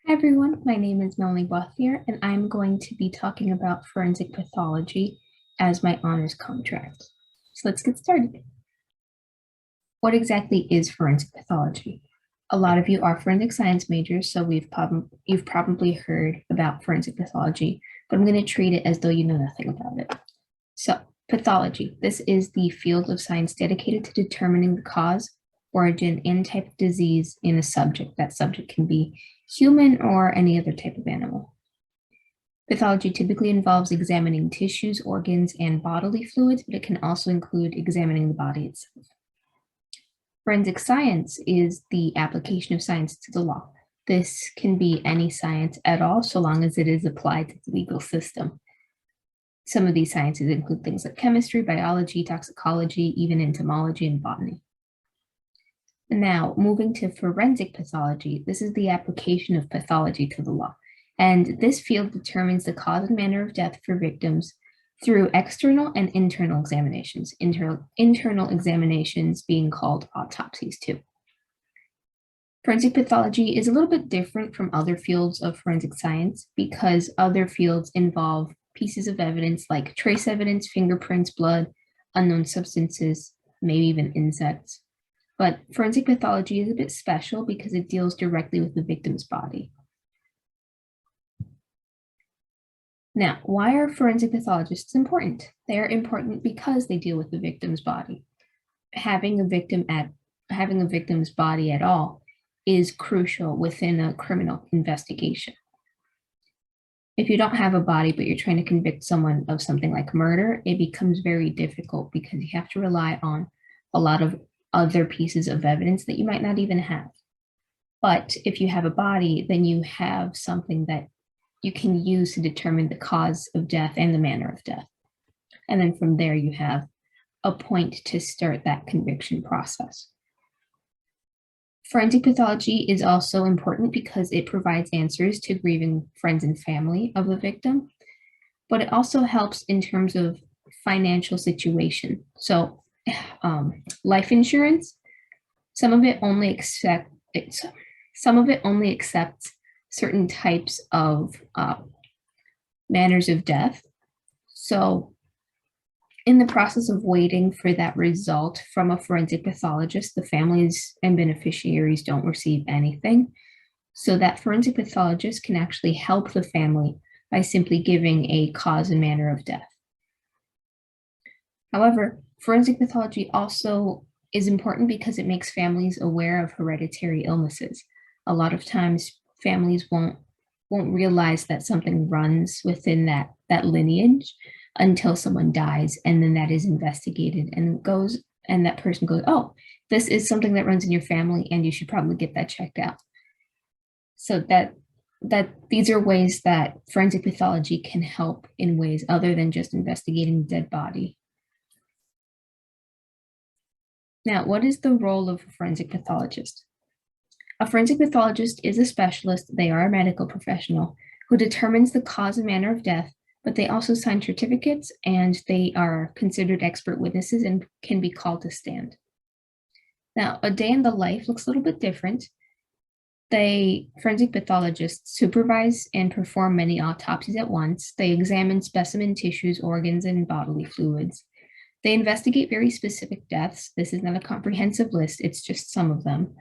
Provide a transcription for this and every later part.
Hi everyone, my name is Melanie Bothnier, and I'm going to be talking about forensic pathology as my honors contract. So let's get started. What exactly is forensic pathology? A lot of you are forensic science majors, so you've probably heard about forensic pathology, but I'm going to treat it as though you know nothing about it. So, pathology. This is the field of science dedicated to determining the cause, origin, and type of disease in a subject. That subject can be human or any other type of animal. Pathology typically involves examining tissues, organs, and bodily fluids, but it can also include examining the body itself. Forensic science is the application of science to the law. This can be any science at all, so long as it is applied to the legal system. Some of these sciences include things like chemistry, biology, toxicology, even entomology and botany. Now, moving to forensic pathology, this is the application of pathology to the law. And this field determines the cause and manner of death for victims through external and internal examinations, internal examinations being called autopsies too. Forensic pathology is a little bit different from other fields of forensic science because other fields involve pieces of evidence like trace evidence, fingerprints, blood, unknown substances, maybe even insects. But forensic pathology is a bit special because it deals directly with the victim's body. Now, why are forensic pathologists important? They are important because they deal with the victim's body. Having a victim's body at all is crucial within a criminal investigation. If you don't have a body, but you're trying to convict someone of something like murder, it becomes very difficult because you have to rely on a lot of other pieces of evidence that you might not even have. But if you have a body, then you have something that you can use to determine the cause of death and the manner of death. And then from there, you have a point to start that conviction process. Forensic pathology is also important because it provides answers to grieving friends and family of the victim, but it also helps in terms of financial situation. So life insurance, some of it only accepts certain types of manners of death. So in the process of waiting for that result from a forensic pathologist, the families and beneficiaries don't receive anything. So that forensic pathologist can actually help the family by simply giving a cause and manner of death. However, forensic pathology also is important because it makes families aware of hereditary illnesses. A lot of times families won't realize that something runs within that lineage until someone dies, and then that is investigated and that person goes, oh, this is something that runs in your family and you should probably get that checked out. So that these are ways that forensic pathology can help in ways other than just investigating the dead body. Now, what is the role of a forensic pathologist? A forensic pathologist is a specialist, they are a medical professional, who determines the cause and manner of death, but they also sign certificates and they are considered expert witnesses and can be called to stand. Now, a day in the life looks a little bit different. Forensic pathologists supervise and perform many autopsies at once. They examine specimen tissues, organs, and bodily fluids. They investigate very specific deaths. This is not a comprehensive list, it's just some of them.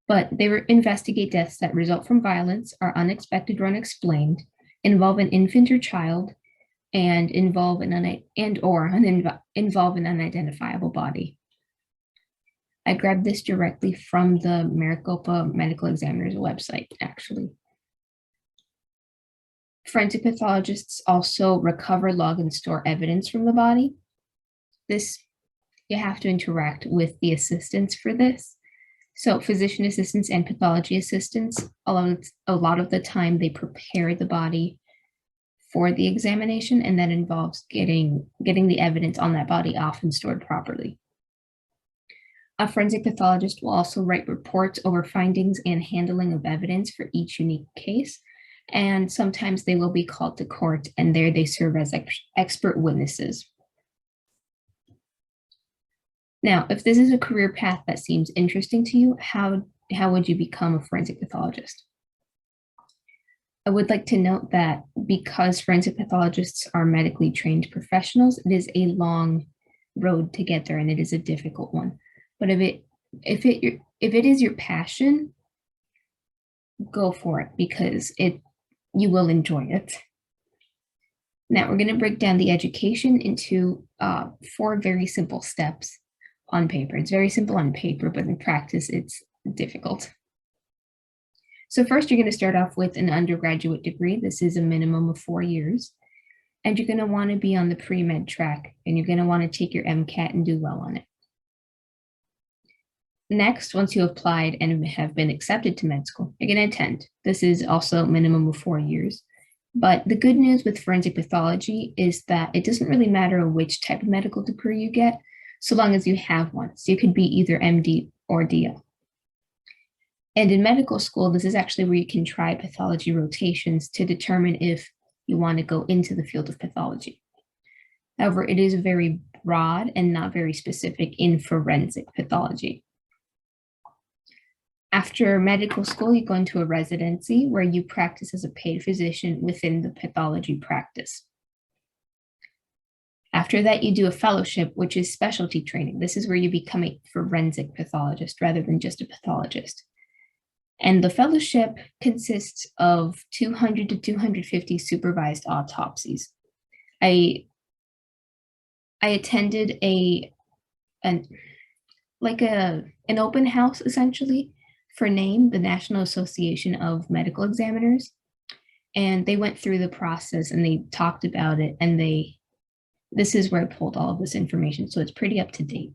But they investigate deaths that result from violence, are unexpected or unexplained, involve an infant or child, and involve an unidentifiable body. I grabbed this directly from the Maricopa Medical Examiner's website, actually. Forensic pathologists also recover, log, and store evidence from the body. You have to interact with the assistants for this. So physician assistants and pathology assistants, a lot of the time they prepare the body for the examination, and that involves getting the evidence on that body off and stored properly. A forensic pathologist will also write reports over findings and handling of evidence for each unique case, and sometimes they will be called to court, and there they serve as expert witnesses. Now, if this is a career path that seems interesting to you, how would you become a forensic pathologist? I would like to note that because forensic pathologists are medically trained professionals, it is a long road to get there and it is a difficult one. But if it is your passion, go for it because you will enjoy it. Now we're going to break down the education into 4 very simple steps on paper. It's very simple on paper, but in practice, it's difficult. So first, you're going to start off with an undergraduate degree. This is a minimum of 4 years. And you're going to want to be on the pre-med track, and you're going to want to take your MCAT and do well on it. Next, once you applied and have been accepted to med school, you're going to attend. This is also a minimum of 4 years. But the good news with forensic pathology is that it doesn't really matter which type of medical degree you get, so long as you have one. So you could be either MD or DO. And in medical school, this is actually where you can try pathology rotations to determine if you want to go into the field of pathology. However, it is very broad and not very specific in forensic pathology. After medical school, you go into a residency where you practice as a paid physician within the pathology practice. After that, you do a fellowship, which is specialty training. This is where you become a forensic pathologist rather than just a pathologist. And the fellowship consists of 200 to 250 supervised autopsies. I attended an open house, essentially, for NAME, the National Association of Medical Examiners. And they went through the process and they talked about it, and this is where I pulled all of this information, so it's pretty up to date.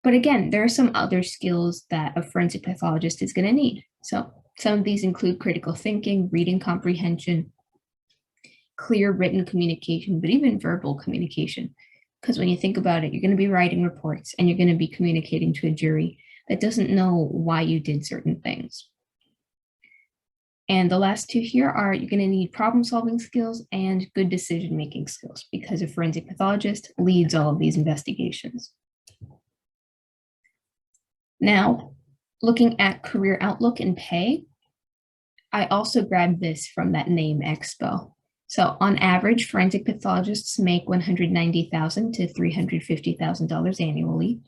But again, there are some other skills that a forensic pathologist is going to need. So some of these include critical thinking, reading comprehension, clear written communication, but even verbal communication. Because when you think about it, you're going to be writing reports and you're going to be communicating to a jury that doesn't know why you did certain things. And the last 2 here are you're going to need problem-solving skills and good decision-making skills, because a forensic pathologist leads all of these investigations. Now, looking at career outlook and pay, I also grabbed this from that NAME Expo. So on average, forensic pathologists make $190,000 to $350,000 annually.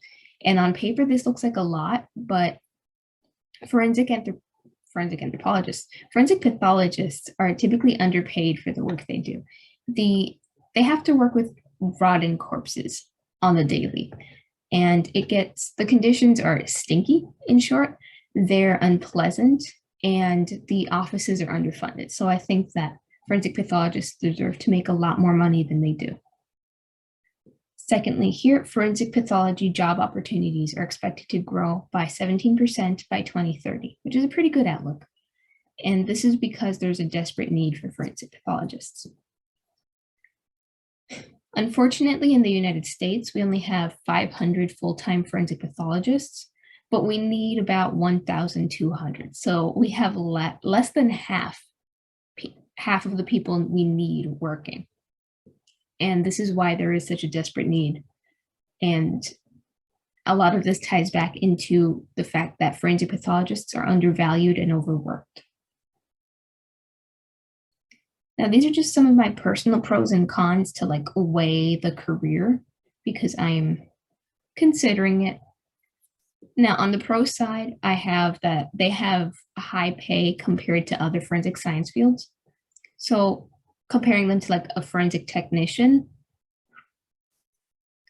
And on paper, this looks like a lot, but forensic pathologists are typically underpaid for the work they do. They have to work with rotting corpses on the daily. And the conditions are stinky, in short, they're unpleasant, and the offices are underfunded. So I think that forensic pathologists deserve to make a lot more money than they do. Secondly, here, forensic pathology job opportunities are expected to grow by 17% by 2030, which is a pretty good outlook. And this is because there's a desperate need for forensic pathologists. Unfortunately, in the United States, we only have 500 full-time forensic pathologists, but we need about 1,200. So we have less than half of the people we need working. And this is why there is such a desperate need. And a lot of this ties back into the fact that forensic pathologists are undervalued and overworked. Now, these are just some of my personal pros and cons to weigh the career because I'm considering it. Now, on the pro side, I have that they have a high pay compared to other forensic science fields. So comparing them to a forensic technician,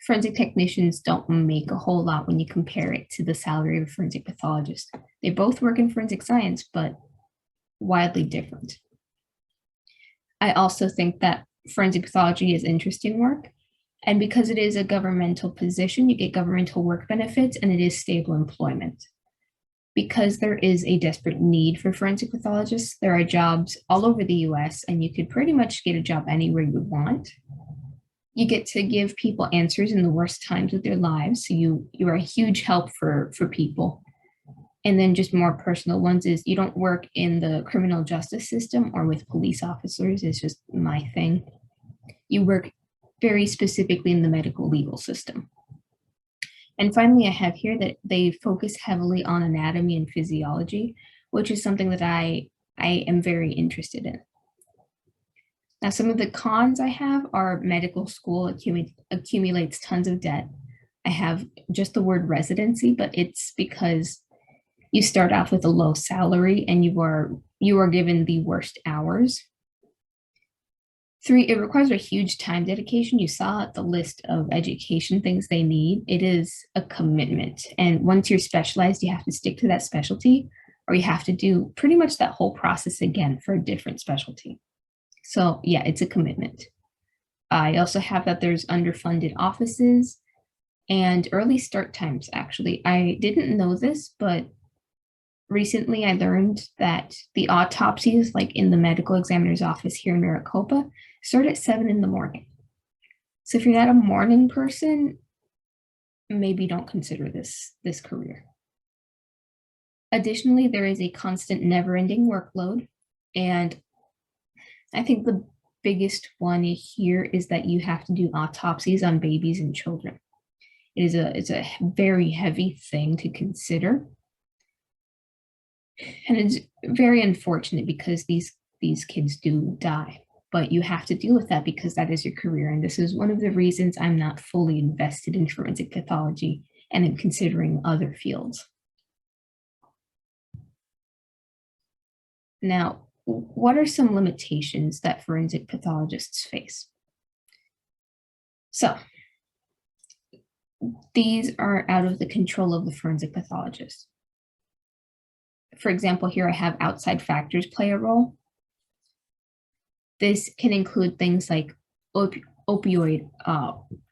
forensic technicians don't make a whole lot when you compare it to the salary of a forensic pathologist. They both work in forensic science, but wildly different. I also think that forensic pathology is interesting work. And because it is a governmental position, you get governmental work benefits and it is stable employment. Because there is a desperate need for forensic pathologists, there are jobs all over the US and you could pretty much get a job anywhere you want. You get to give people answers in the worst times of their lives. So you are a huge help for people. And then just more personal ones is you don't work in the criminal justice system or with police officers. It's just my thing. You work very specifically in the medical legal system. And finally, I have here that they focus heavily on anatomy and physiology, which is something that I I am very interested in. Now, some of the cons I have are medical school accumulates tons of debt. I have just the word residency, but it's because you start off with a low salary and you are given the worst hours. 3, it requires a huge time dedication. You saw the list of education things they need. It is a commitment. And once you're specialized, you have to stick to that specialty, or you have to do pretty much that whole process again for a different specialty. So yeah, it's a commitment. I also have that there's underfunded offices and early start times, actually. I didn't know this, but recently I learned that the autopsies, like in the medical examiner's office here in Maricopa, start at 7 in the morning. So if you're not a morning person, maybe don't consider this career. Additionally, there is a constant never-ending workload. And I think the biggest one here is that you have to do autopsies on babies and children. It's a very heavy thing to consider. And it's very unfortunate because these kids do die, but you have to deal with that because that is your career. And this is one of the reasons I'm not fully invested in forensic pathology and in considering other fields. Now, what are some limitations that forensic pathologists face? So, these are out of the control of the forensic pathologist. For example, here I have outside factors play a role. This can include things like opioid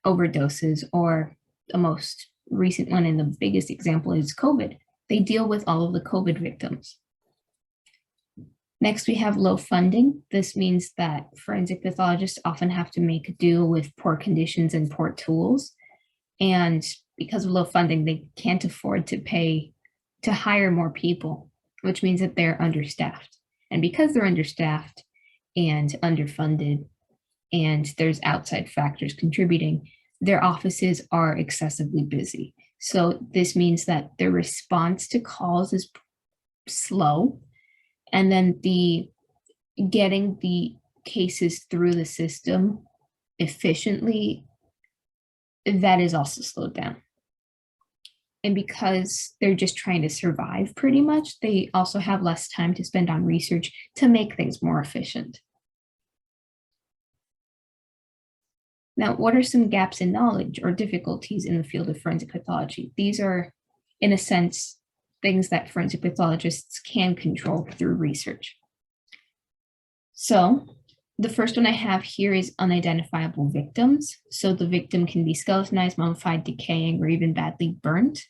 overdoses, or the most recent one and the biggest example is COVID. They deal with all of the COVID victims. Next, we have low funding. This means that forensic pathologists often have to make do with poor conditions and poor tools. And because of low funding, they can't afford to hire more people, which means that they're understaffed. And because they're understaffed and underfunded, and there's outside factors contributing, their offices are excessively busy. So this means that their response to calls is slow, and then getting the cases through the system efficiently, that is also slowed down. And because they're just trying to survive pretty much, they also have less time to spend on research to make things more efficient. Now, what are some gaps in knowledge or difficulties in the field of forensic pathology? These are, in a sense, things that forensic pathologists can control through research. So the first one I have here is unidentifiable victims. So the victim can be skeletonized, mummified, decaying, or even badly burnt.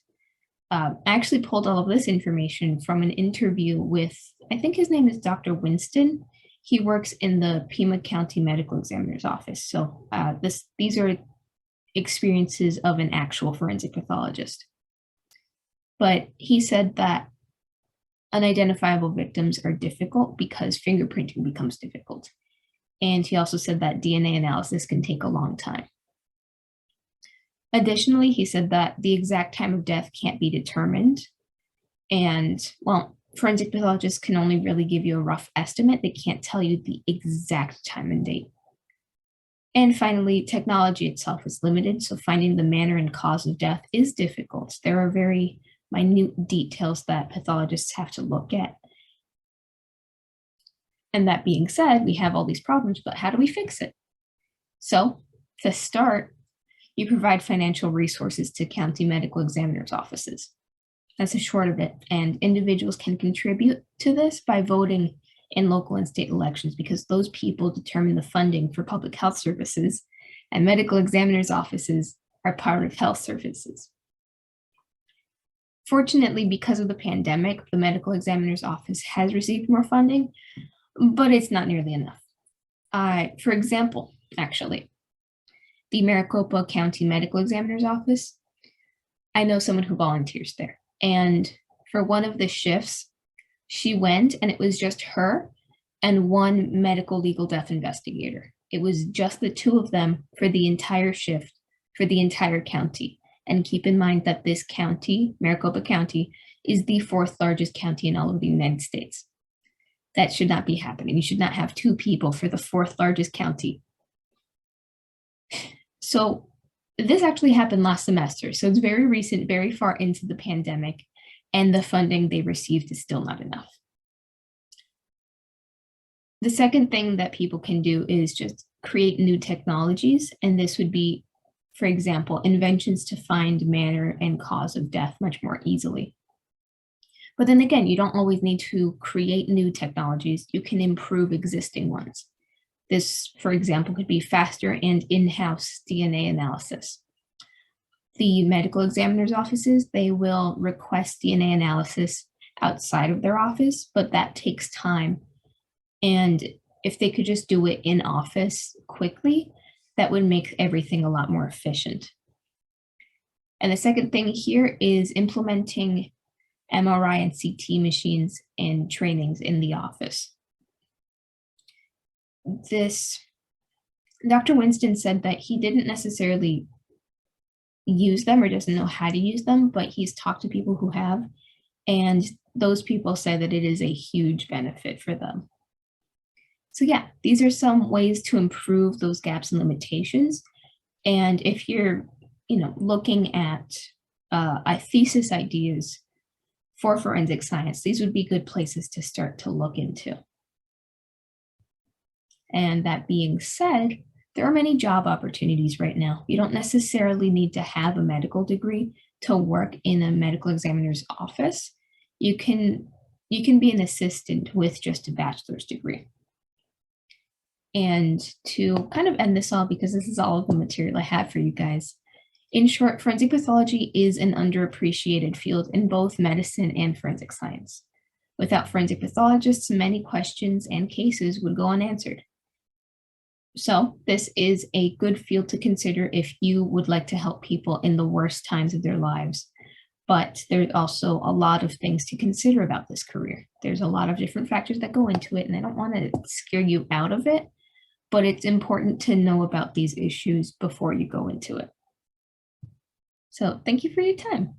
I actually pulled all of this information from an interview with, I think his name is Dr. Winston. He works in the Pima County Medical Examiner's Office. So these are experiences of an actual forensic pathologist. But he said that unidentifiable victims are difficult because fingerprinting becomes difficult. And he also said that DNA analysis can take a long time. Additionally, he said that the exact time of death can't be determined. And, well, forensic pathologists can only really give you a rough estimate. They can't tell you the exact time and date. And finally, technology itself is limited, so finding the manner and cause of death is difficult. There are very minute details that pathologists have to look at. And that being said, we have all these problems, but how do we fix it? So, to start, you provide financial resources to county medical examiners' offices. That's the short of it. And individuals can contribute to this by voting in local and state elections, because those people determine the funding for public health services, and medical examiners' offices are part of health services. Fortunately, because of the pandemic, the medical examiner's office has received more funding, but it's not nearly enough. For example, actually, the Maricopa County Medical Examiner's Office, I know someone who volunteers there. And for one of the shifts, she went and it was just her and one medical legal death investigator. It was just the two of them for the entire shift, for the entire county. And keep in mind that this county, Maricopa County, is the 4th largest county in all of the United States. That should not be happening. You should not have two people for the fourth largest county. So this actually happened last semester. So it's very recent, very far into the pandemic, and the funding they received is still not enough. The second thing that people can do is just create new technologies. And this would be, for example, inventions to find manner and cause of death much more easily. But then again, you don't always need to create new technologies. You can improve existing ones. This, for example, could be faster and in-house DNA analysis. The medical examiner's offices, they will request DNA analysis outside of their office, but that takes time. And if they could just do it in office quickly, that would make everything a lot more efficient. And the second thing here is implementing MRI and CT machines and trainings in the office. Dr. Winston said that he didn't necessarily use them or doesn't know how to use them, but he's talked to people who have, and those people say that it is a huge benefit for them. So yeah, these are some ways to improve those gaps and limitations. And if you're, looking at thesis ideas for forensic science, these would be good places to start to look into. And that being said, there are many job opportunities right now. You don't necessarily need to have a medical degree to work in a medical examiner's office. You can be an assistant with just a bachelor's degree. And to kind of end this all, because this is all of the material I have for you guys, in short, forensic pathology is an underappreciated field in both medicine and forensic science. Without forensic pathologists, many questions and cases would go unanswered. So this is a good field to consider if you would like to help people in the worst times of their lives. But there's also a lot of things to consider about this career. There's a lot of different factors that go into it, and I don't want to scare you out of it, but it's important to know about these issues before you go into it. So thank you for your time.